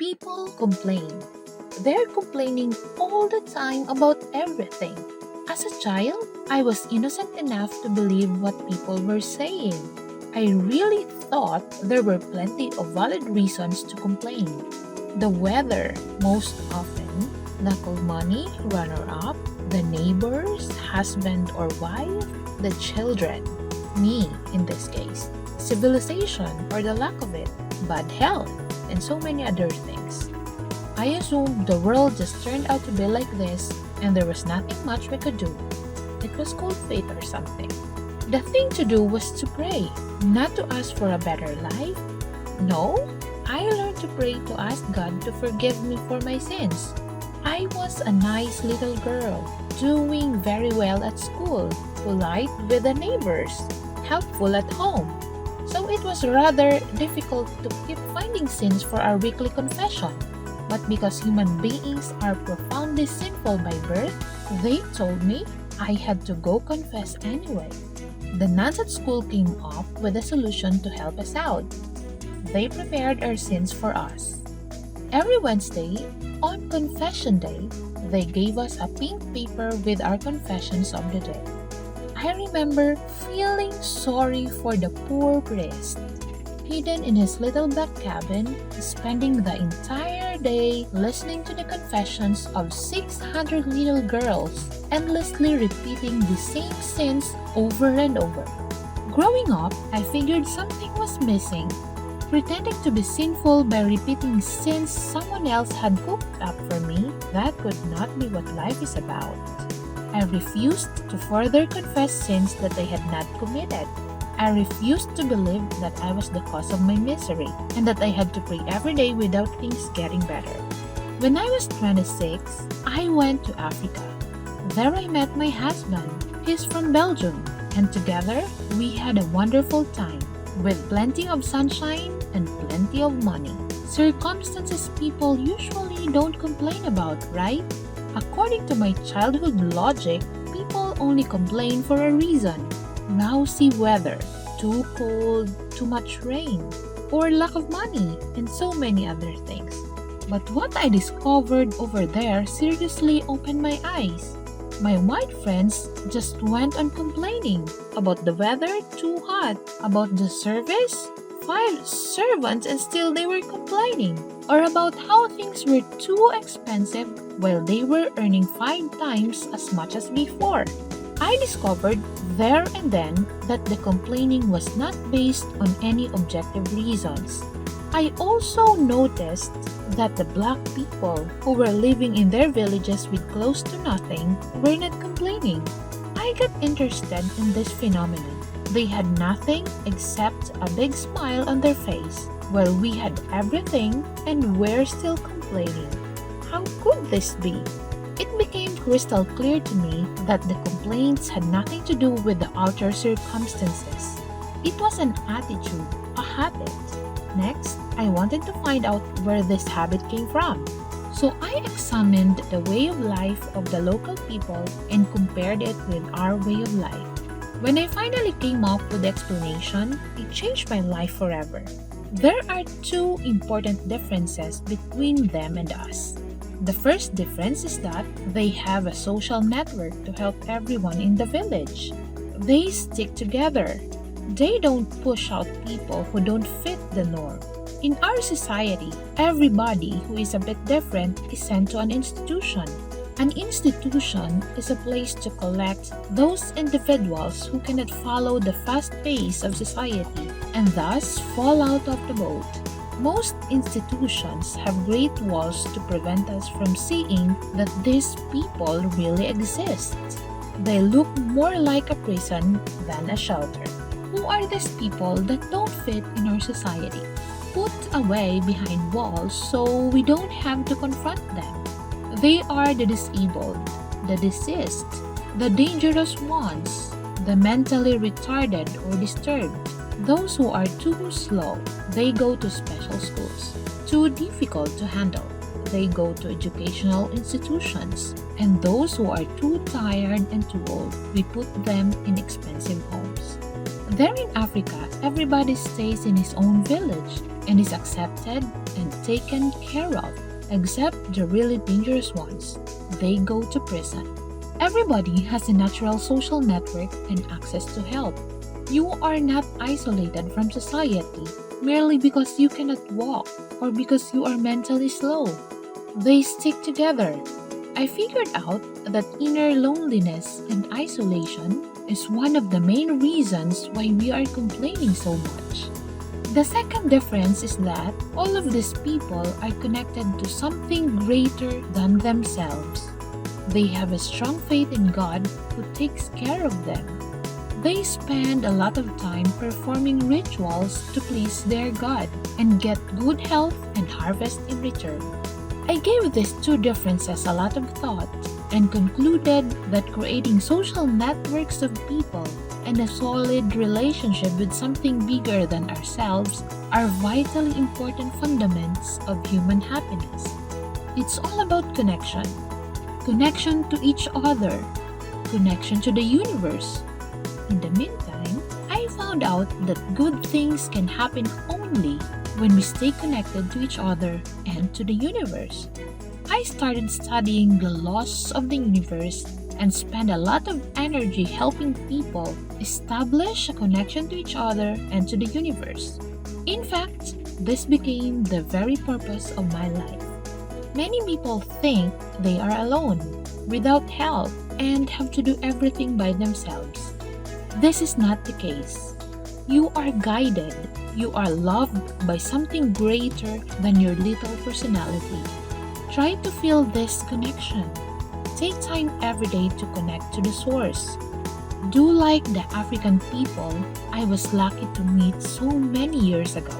People complain. They're complaining all the time about everything. As a child, I was innocent enough to believe what people were saying. I really thought there were plenty of valid reasons to complain. The weather, most often, lack of money, runner up, the neighbors, husband or wife, the children, me in this case, civilization or the lack of it, bad health, and so many other things. I assumed the world just turned out to be like this and there was nothing much we could do. It was called fate or something. The thing to do was to pray, not to ask for a better life. No, I learned to pray to ask God to forgive me for my sins. I was a nice little girl, doing very well at school, polite with the neighbors, helpful at home. So it was rather difficult to keep finding sins for our weekly confession. But because human beings are profoundly sinful by birth, they told me I had to go confess anyway. The nuns at school came up with a solution to help us out. They prepared our sins for us. Every Wednesday, on Confession Day, they gave us a pink paper with our confessions of the day. I remember feeling sorry for the poor priest, hidden in his little back cabin, spending the entire day listening to the confessions of 600 little girls, endlessly repeating the same sins over and over. Growing up, I figured something was missing, pretending to be sinful by repeating sins someone else had cooked up for me. That could not be what life is about. I refused to further confess sins that I had not committed. I refused to believe that I was the cause of my misery and that I had to pray every day without things getting better. When I was 26, I went to Africa. There I met my husband. He's from Belgium, and together we had a wonderful time with plenty of sunshine and plenty of money. Circumstances people usually don't complain about, right? According to my childhood logic, people only complain for a reason. Lousy weather, too cold, too much rain, or lack of money, and so many other things. But what I discovered over there seriously opened my eyes. My white friends just went on complaining about the weather too hot, about the service, 5 servants and still they were complaining, or about how things were too expensive while they were earning 5 times as much as before. I discovered there and then that the complaining was not based on any objective reasons. I also noticed that the black people who were living in their villages with close to nothing were not complaining. I got interested in this phenomenon. They had nothing except a big smile on their face, while we had everything and were still complaining. How could this be? It became crystal clear to me that the complaints had nothing to do with the outer circumstances. It was an attitude, a habit. Next, I wanted to find out where this habit came from. So I examined the way of life of the local people and compared it with our way of life. When I finally came up with the explanation, it changed my life forever. There are 2 important differences between them and us. The first difference is that they have a social network to help everyone in the village. They stick together. They don't push out people who don't fit the norm. In our society, everybody who is a bit different is sent to an institution. An institution is a place to collect those individuals who cannot follow the fast pace of society and thus fall out of the boat. Most institutions have great walls to prevent us from seeing that these people really exist. They look more like a prison than a shelter. Who are these people that don't fit in our society? Put away behind walls so we don't have to confront them. They are the disabled, the deceased, the dangerous ones, the mentally retarded or disturbed. Those who are too slow, they go to special schools. Too difficult to handle, they go to educational institutions. And those who are too tired and too old, we put them in expensive homes. There in Africa, everybody stays in his own village and is accepted protected and taken care of, except the really dangerous ones. They go to prison. Everybody has a natural social network and access to help. You are not isolated from society merely because you cannot walk or because you are mentally slow. They stick together. I figured out that inner loneliness and isolation is one of the main reasons why we are complaining so much. The second difference is that all of these people are connected to something greater than themselves. They have a strong faith in God who takes care of them. They spend a lot of time performing rituals to please their God and get good health and harvest in return. I gave these two differences a lot of thought and concluded that creating social networks of people and a solid relationship with something bigger than ourselves are vitally important fundamentals of human happiness. It's all about connection. Connection to each other. Connection to the universe. In the meantime, I found out that good things can happen only when we stay connected to each other and to the universe. I started studying the laws of the universe and spent a lot of energy helping people establish a connection to each other and to the universe. In fact, this became the very purpose of my life. Many people think they are alone, without help, and have to do everything by themselves. This is not the case. You are guided. You are loved by something greater than your little personality. Try to feel this connection. Take time every day to connect to the source. Do like the African people I was lucky to meet so many years ago.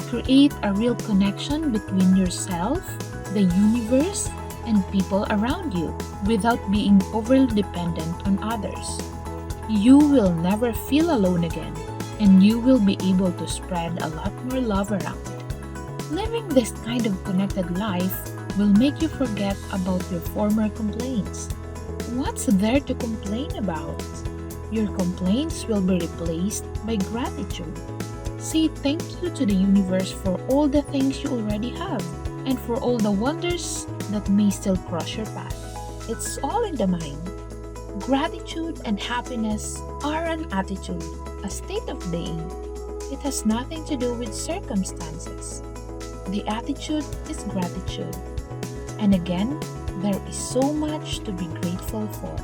Create a real connection between yourself, the universe, and people around you without being overly dependent on others. You will never feel alone again, and you will be able to spread a lot more love around. Living this kind of connected life will make you forget about your former complaints. What's there to complain about? Your complaints will be replaced by gratitude. Say thank you to the universe for all the things you already have and for all the wonders that may still cross your path. It's all in the mind. Gratitude and happiness are an attitude, a state of being. It has nothing to do with circumstances. The attitude is gratitude. And again, there is so much to be grateful for.